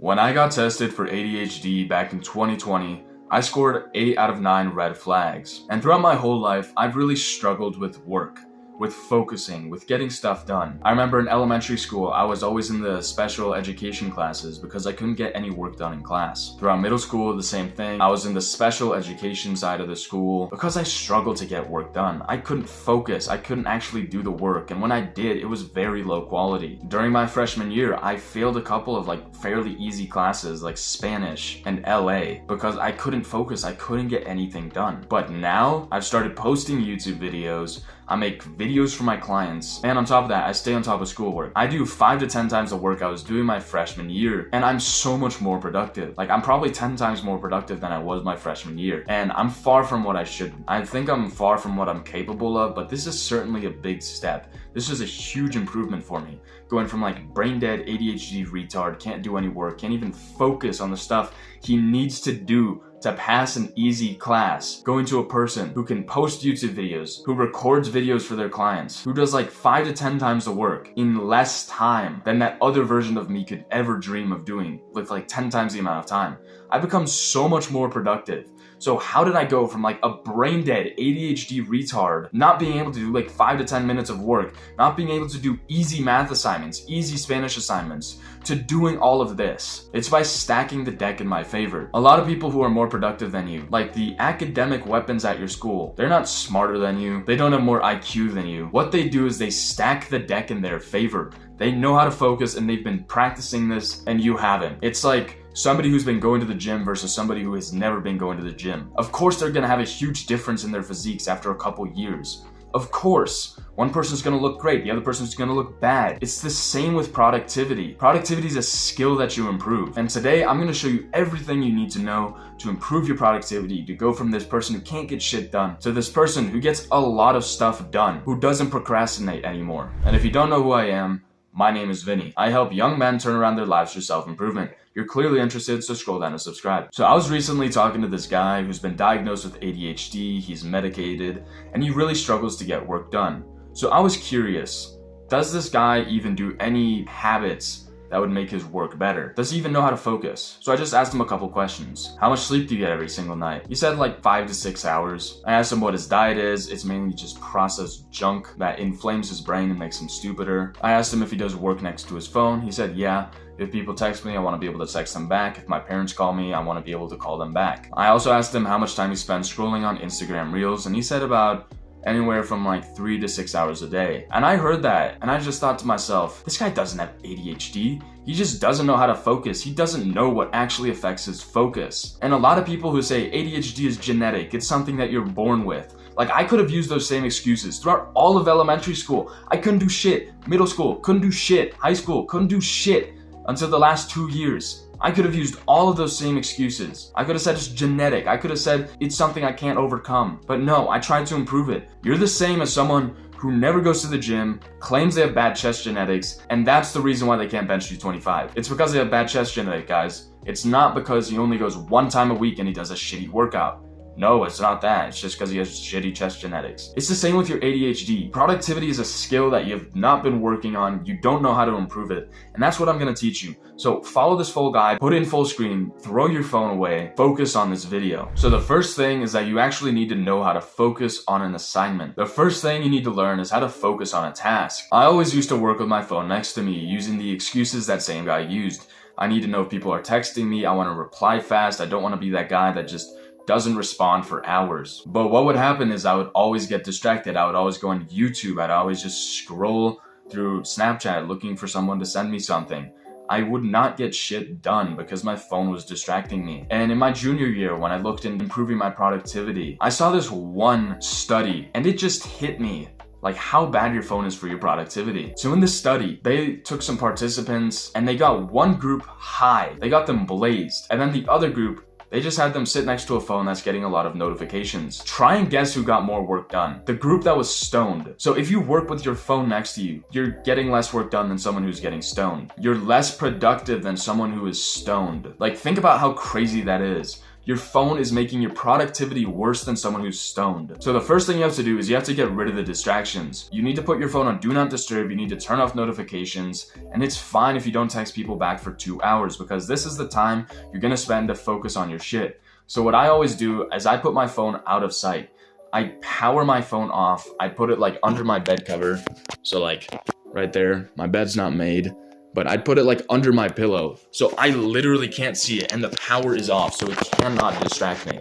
When I got tested for ADHD back in 2020, I scored 8 out of 9 red flags. And throughout my whole life, I've really struggled with work, with focusing, with getting stuff done. I remember in elementary school, I was always in the special education classes because I couldn't get any work done in class. Throughout middle school, the same thing. I was in the special education side of the school because I struggled to get work done. I couldn't focus. I couldn't actually do the work. And when I did, it was very low quality. During my freshman year, I failed a couple of fairly easy classes like Spanish and LA because I couldn't focus. I couldn't get anything done. But now I've started posting YouTube videos. I make videos for my clients, and on top of that, I stay on top of schoolwork. I do 5 to 10 times the work I was doing my freshman year, and I'm so much more productive. I'm probably 10 times more productive than I was my freshman year, and I'm far from what I should be. I think I'm far from what I'm capable of, but this is certainly a big step. This is a huge improvement for me. Going from brain dead ADHD retard, can't do any work, can't even focus on the stuff he needs to do to pass an easy class, going to a person who can post YouTube videos, who records videos for their clients, who does 5 to 10 times the work in less time than that other version of me could ever dream of doing with 10 times the amount of time. I've become so much more productive. So how did I go from a brain dead ADHD retard, not being able to do 5 to 10 minutes of work, not being able to do easy math assignments, easy Spanish assignments, to doing all of this? It's by stacking the deck in my favor. A lot of people who are more productive than you, the academic weapons at your school, they're not smarter than you. They don't have more IQ than you. What they do is they stack the deck in their favor. They know how to focus and they've been practicing this and you haven't. It's like somebody who's been going to the gym versus somebody who has never been going to the gym. Of course they're gonna have a huge difference in their physiques after a couple years. Of course, one person's gonna look great, the other person's gonna look bad. It's the same with productivity. Productivity is a skill that you improve. And today I'm gonna show you everything you need to know to improve your productivity, to go from this person who can't get shit done to this person who gets a lot of stuff done, who doesn't procrastinate anymore. And if you don't know who I am, my name is Vinny. I help young men turn around their lives through self-improvement. You're clearly interested, so scroll down and subscribe. So I was recently talking to this guy who's been diagnosed with ADHD, he's medicated, and he really struggles to get work done. So I was curious, does this guy even do any habits that would make his work better? Does he even know how to focus? So I just asked him a couple questions. How much sleep do you get every single night? He said 5 to 6 hours. I asked him what his diet is. It's mainly just processed junk that inflames his brain and makes him stupider. I asked him if he does work next to his phone. He said, yeah. If people text me, I want to be able to text them back. If my parents call me, I want to be able to call them back. I also asked him how much time he spends scrolling on Instagram Reels, and he said about anywhere from 3 to 6 hours a day. And I heard that, and I just thought to myself, this guy doesn't have ADHD. He just doesn't know how to focus. He doesn't know what actually affects his focus. And a lot of people who say ADHD is genetic, it's something that you're born with. I could have used those same excuses throughout all of elementary school. I couldn't do shit. Middle school, couldn't do shit. High school, couldn't do shit until the last 2 years. I could have used all of those same excuses. I could have said it's genetic. I could have said it's something I can't overcome. But no, I tried to improve it. You're the same as someone who never goes to the gym, claims they have bad chest genetics, and that's the reason why they can't bench 225. It's because they have bad chest genetic, guys. It's not because he only goes 1 time a week and he does a shitty workout. No, it's not that. It's just because he has shitty chest genetics. It's the same with your ADHD. Productivity is a skill that you've not been working on. You don't know how to improve it. And that's what I'm going to teach you. So follow this full guide, put it in full screen, throw your phone away, focus on this video. So the first thing is that you actually need to know how to focus on an assignment. The first thing you need to learn is how to focus on a task. I always used to work with my phone next to me using the excuses that same guy used. I need to know if people are texting me. I want to reply fast. I don't want to be that guy that just doesn't respond for hours. But what would happen is I would always get distracted. I would always go on YouTube. I'd always just scroll through Snapchat looking for someone to send me something. I would not get shit done because my phone was distracting me. And in my junior year, when I looked into improving my productivity, I saw this one study and it just hit me. How bad your phone is for your productivity. So in this study, they took some participants and they got one group high. They got them blazed. And then the other group, they just had them sit next to a phone that's getting a lot of notifications. Try and guess who got more work done. The group that was stoned. So if you work with your phone next to you, you're getting less work done than someone who's getting stoned. You're less productive than someone who is stoned. Think about how crazy that is. Your phone is making your productivity worse than someone who's stoned. So the first thing you have to do is you have to get rid of the distractions. You need to put your phone on do not disturb, you need to turn off notifications, and it's fine if you don't text people back for 2 hours because this is the time you're gonna spend to focus on your shit. So what I always do is I put my phone out of sight. I power my phone off. I put it like under my bed cover. So like right there, my bed's not made, but I'd put it like under my pillow. So I literally can't see it and the power is off, so it cannot distract me.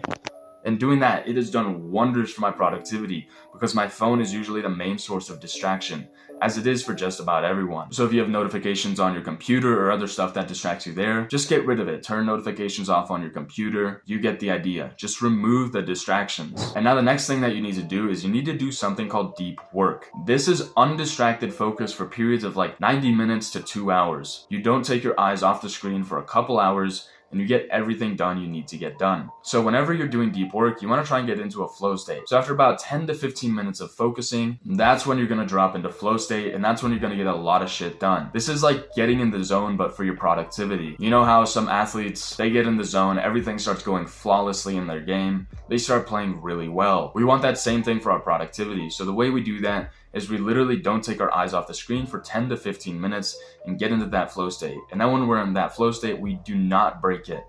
And doing that, it has done wonders for my productivity because my phone is usually the main source of distraction, as it is for just about everyone. So if you have notifications on your computer or other stuff that distracts you there, just get rid of it. Turn notifications off on your computer. You get the idea. Just remove the distractions. And now the next thing that you need to do is you need to do something called deep work. This is undistracted focus for periods of like 90 minutes to 2 hours. You don't take your eyes off the screen for a couple hours and you get everything done you need to get done. So whenever you're doing deep work, you want to try and get into a flow state. So after about 10 to 15 minutes of focusing, that's when you're going to drop into flow state, and that's when you're going to get a lot of shit done. This is like getting in the zone, but for your productivity. You know how some athletes, they get in the zone, everything starts going flawlessly in their game, they start playing really well. We want that same thing for our productivity. So the way we do that is we literally don't take our eyes off the screen for 10 to 15 minutes and get into that flow state. And then when we're in that flow state, we do not break it.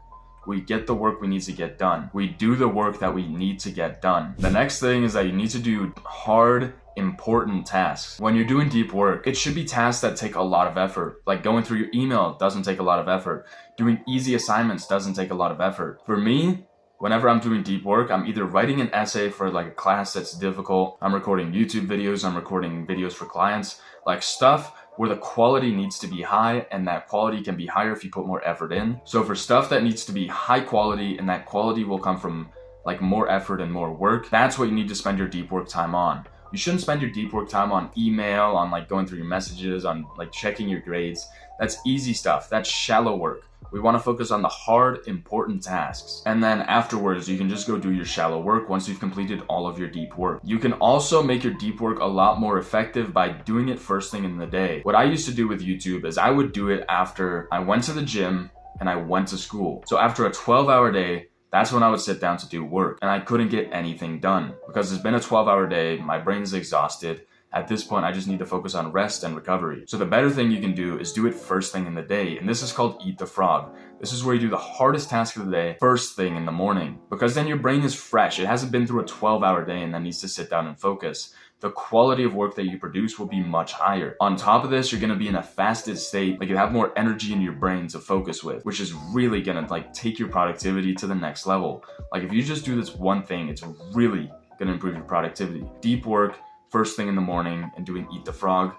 We get the work we need to get done. We do the work that we need to get done. The next thing is that you need to do hard, important tasks. When you're doing deep work, it should be tasks that take a lot of effort. Like going through your email doesn't take a lot of effort. Doing easy assignments doesn't take a lot of effort. For me, whenever I'm doing deep work, I'm either writing an essay for like a class that's difficult, I'm recording YouTube videos, I'm recording videos for clients, like stuff where the quality needs to be high, and that quality can be higher if you put more effort in. So for stuff that needs to be high quality, and that quality will come from like more effort and more work, that's what you need to spend your deep work time on. You shouldn't spend your deep work time on email, on like going through your messages, on like checking your grades. That's easy stuff. That's shallow work. We want to focus on the hard, important tasks. And then afterwards, you can just go do your shallow work once you've completed all of your deep work. You can also make your deep work a lot more effective by doing it first thing in the day. What I used to do with YouTube is I would do it after I went to the gym and I went to school. So after a 12-hour day, that's when I would sit down to do work, and I couldn't get anything done because it's been a 12-hour day, my brain's exhausted. At this point, I just need to focus on rest and recovery. So the better thing you can do is do it first thing in the day, and this is called eat the frog. This is where you do the hardest task of the day first thing in the morning, because then your brain is fresh. It hasn't been through a 12-hour day and then needs to sit down and focus. The quality of work that you produce will be much higher. On top of this, you're gonna be in a fasted state, like you have more energy in your brain to focus with, which is really gonna like take your productivity to the next level. Like if you just do this one thing, it's really gonna improve your productivity. Deep work, first thing in the morning, and doing eat the frog,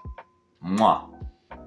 mwah.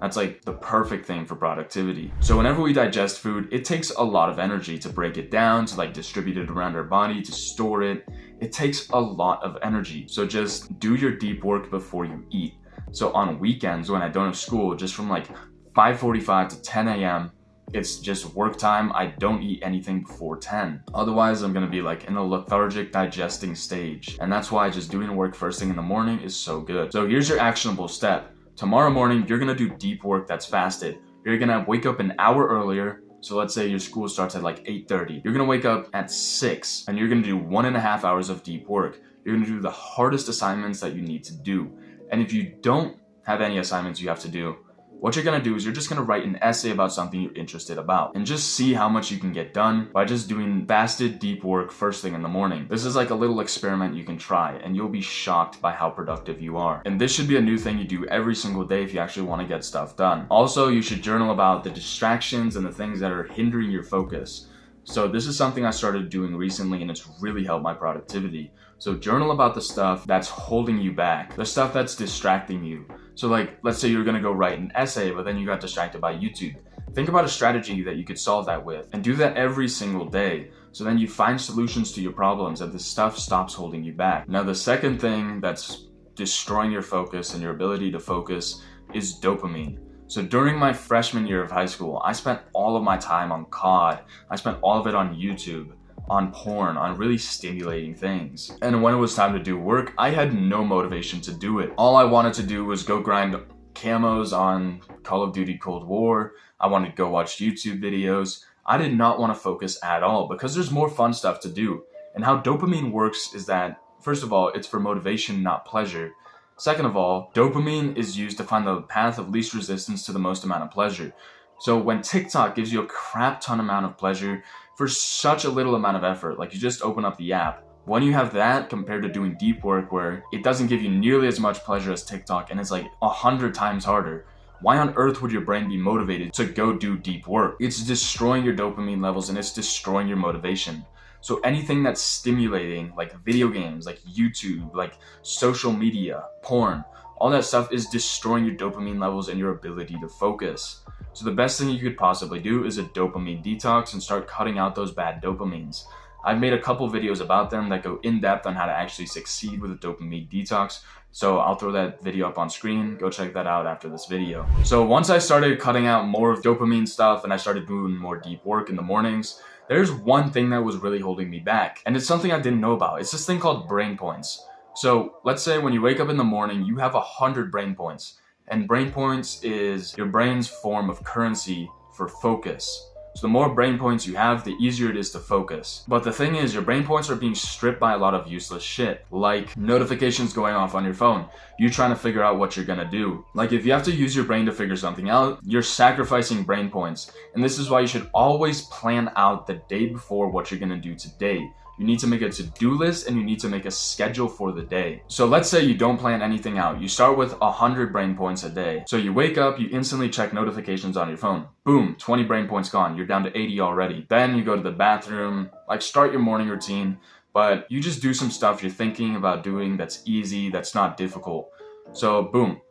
That's like the perfect thing for productivity. So whenever we digest food, it takes a lot of energy to break it down, to like distribute it around our body, to store it. It takes a lot of energy. So just do your deep work before you eat. So on weekends when I don't have school, just from like 5:45 to 10 a.m., it's just work time. I don't eat anything before 10. Otherwise, I'm gonna be like in a lethargic digesting stage. And that's why just doing work first thing in the morning is so good. So here's your actionable step. Tomorrow morning, you're gonna do deep work that's fasted. You're gonna wake up an hour earlier. So let's say your school starts at like 8:30. You're gonna wake up at 6 and you're gonna do 1.5 hours of deep work. You're gonna do the hardest assignments that you need to do. And if you don't have any assignments you have to do, what you're gonna do is you're just gonna write an essay about something you're interested about and just see how much you can get done by just doing fasted deep work first thing in the morning. This is like a little experiment you can try and you'll be shocked by how productive you are. And this should be a new thing you do every single day if you actually wanna get stuff done. Also, you should journal about the distractions and the things that are hindering your focus. So this is something I started doing recently and it's really helped my productivity. So journal about the stuff that's holding you back, the stuff that's distracting you. So like, let's say you're gonna go write an essay, but then you got distracted by YouTube. Think about a strategy that you could solve that with and do that every single day. So then you find solutions to your problems and this stuff stops holding you back. Now the second thing that's destroying your focus and your ability to focus is dopamine. So during my freshman year of high school, I spent all of my time on COD. I spent all of it on YouTube, on porn, on really stimulating things. And when it was time to do work, I had no motivation to do it. All I wanted to do was go grind camos on Call of Duty Cold War. I wanted to go watch YouTube videos. I did not want to focus at all because there's more fun stuff to do. And how dopamine works is that, first of all, it's for motivation, not pleasure. Second of all, dopamine is used to find the path of least resistance to the most amount of pleasure. So when TikTok gives you a crap ton amount of pleasure for such a little amount of effort, like you just open up the app, when you have that compared to doing deep work where it doesn't give you nearly as much pleasure as TikTok and it's like 100 times harder, why on earth would your brain be motivated to go do deep work? It's destroying your dopamine levels and it's destroying your motivation. So anything that's stimulating, like video games, like YouTube, like social media, porn, all that stuff is destroying your dopamine levels and your ability to focus. So the best thing you could possibly do is a dopamine detox and start cutting out those bad dopamines. I've made a couple videos about them that go in depth on how to actually succeed with a dopamine detox. So I'll throw that video up on screen. Go check that out after this video. So once I started cutting out more of dopamine stuff and I started doing more deep work in the mornings, there's one thing that was really holding me back. And it's something I didn't know about. It's this thing called brain points. So let's say when you wake up in the morning, you have 100 brain points. And brain points is your brain's form of currency for focus. So the more brain points you have, the easier it is to focus. But the thing is, your brain points are being stripped by a lot of useless shit, like notifications going off on your phone, you trying to figure out what you're gonna do. Like if you have to use your brain to figure something out, you're sacrificing brain points. And this is why you should always plan out the day before what you're gonna do today. You need to make a to-do list and you need to make a schedule for the day. So let's say you don't plan anything out. You start with 100 brain points a day. So you wake up, you instantly check notifications on your phone. Boom, 20 brain points gone. You're down to 80 already. Then you go to the bathroom, like start your morning routine, but you just do some stuff you're thinking about doing that's easy, that's not difficult. So boom,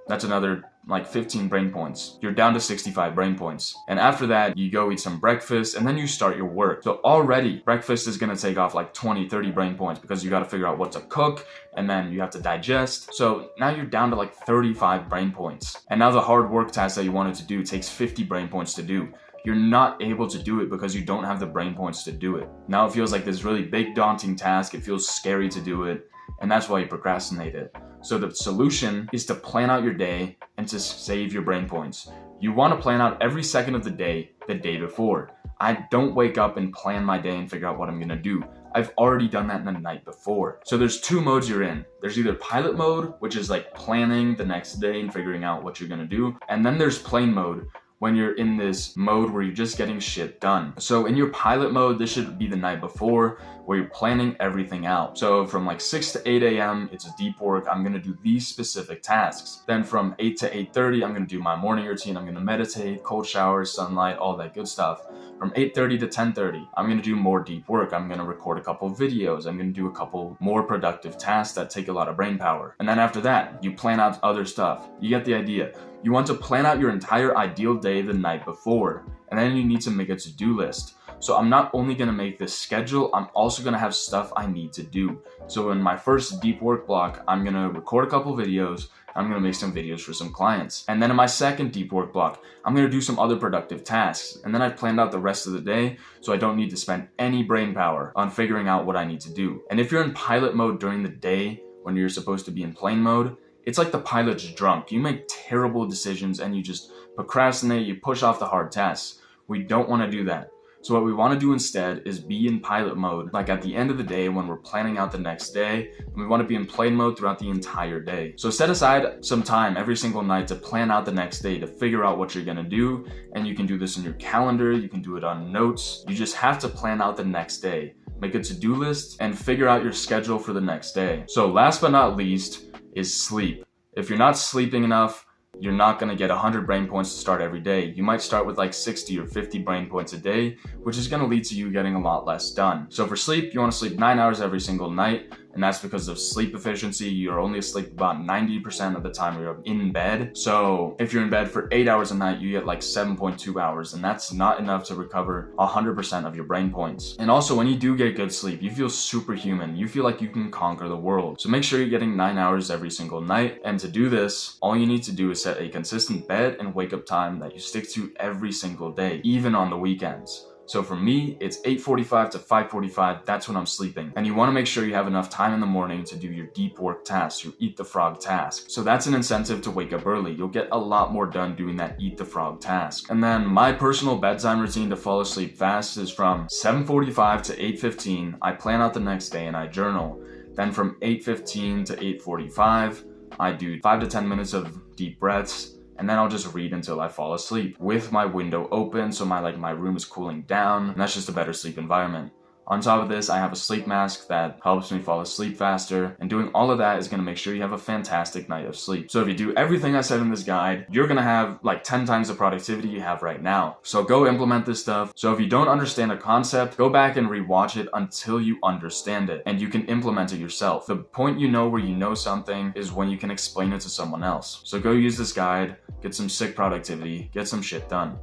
that's another like 15 brain points. You're down to 65 brain points. And after that, you go eat some breakfast and then you start your work. So already breakfast is gonna take off like 20, 30 brain points because you gotta figure out what to cook and then you have to digest. So now you're down to like 35 brain points. And now the hard work task that you wanted to do takes 50 brain points to do. You're not able to do it because you don't have the brain points to do it. Now it feels like this really big daunting task. It feels scary to do it. And that's why you procrastinate it. So the solution is to plan out your day and to save your brain points. You want to plan out every second of the day before. I don't wake up and plan my day and figure out what I'm going to do. I've already done that the night before. So there's two modes you're in. There's either pilot mode, which is like planning the next day and figuring out what you're going to do. And then there's plane mode, when you're in this mode where you're just getting shit done. So in your pilot mode, this should be the night before where you're planning everything out. So from like 6 to 8 a.m., it's a deep work. I'm gonna do these specific tasks. Then from 8 to 8:30, I'm gonna do my morning routine. I'm gonna meditate, cold showers, sunlight, all that good stuff. From 8:30 to 10:30, I'm gonna do more deep work. I'm gonna record a couple of videos. I'm gonna do a couple more productive tasks that take a lot of brain power. And then after that, you plan out other stuff. You get the idea. You want to plan out your entire ideal day the night before, and then you need to make a to-do list. So I'm not only gonna make this schedule, I'm also gonna have stuff I need to do. So in my first deep work block, I'm gonna record a couple videos, I'm gonna make some videos for some clients. And then in my second deep work block, I'm gonna do some other productive tasks. And then I've planned out the rest of the day, so I don't need to spend any brain power on figuring out what I need to do. And if you're in pilot mode during the day, when you're supposed to be in plane mode, it's like the pilot's drunk. You make terrible decisions and you just procrastinate, you push off the hard tasks. We don't want to do that. So what we want to do instead is be in pilot mode, like at the end of the day when we're planning out the next day, and we want to be in plane mode throughout the entire day. So set aside some time every single night to plan out the next day, to figure out what you're going to do, and you can do this in your calendar, you can do it on notes. You just have to plan out the next day. Make a to-do list and figure out your schedule for the next day. So last but not least is sleep. If you're not sleeping enough, you're not going to get 100 brain points to start every day. You might start with like 60 or 50 brain points a day, which is going to lead to you getting a lot less done. So for sleep, you want to sleep 9 hours every single night. And that's because of sleep efficiency. You're only asleep about 90% of the time you're in bed. So if you're in bed for 8 hours a night, you get like 7.2 hours. And that's not enough to recover 100% of your brain points. And also when you do get good sleep, you feel superhuman. You feel like you can conquer the world. So make sure you're getting 9 hours every single night. And to do this, all you need to do is set a consistent bed and wake up time that you stick to every single day, even on the weekends. So for me, it's 8:45 to 5:45, that's when I'm sleeping. And you want to make sure you have enough time in the morning to do your deep work tasks, your eat the frog task. So that's an incentive to wake up early. You'll get a lot more done doing that eat the frog task. And then my personal bedtime routine to fall asleep fast is from 7:45 to 8:15, I plan out the next day and I journal. Then from 8:15 to 8:45, I do 5 to 10 minutes of deep breaths, and then I'll just read until I fall asleep with my window open so my room is cooling down, and that's just a better sleep environment. On top of this, I have a sleep mask that helps me fall asleep faster, and doing all of that is going to make sure you have a fantastic night of sleep. So if you do everything I said in this guide, you're going to have like 10 times the productivity you have right now. So go implement this stuff. So if you don't understand a concept, go back and rewatch it until you understand it, and you can implement it yourself. The point you know where you know something is when you can explain it to someone else. So go use this guide, get some sick productivity, get some shit done.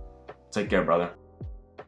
Take care, brother.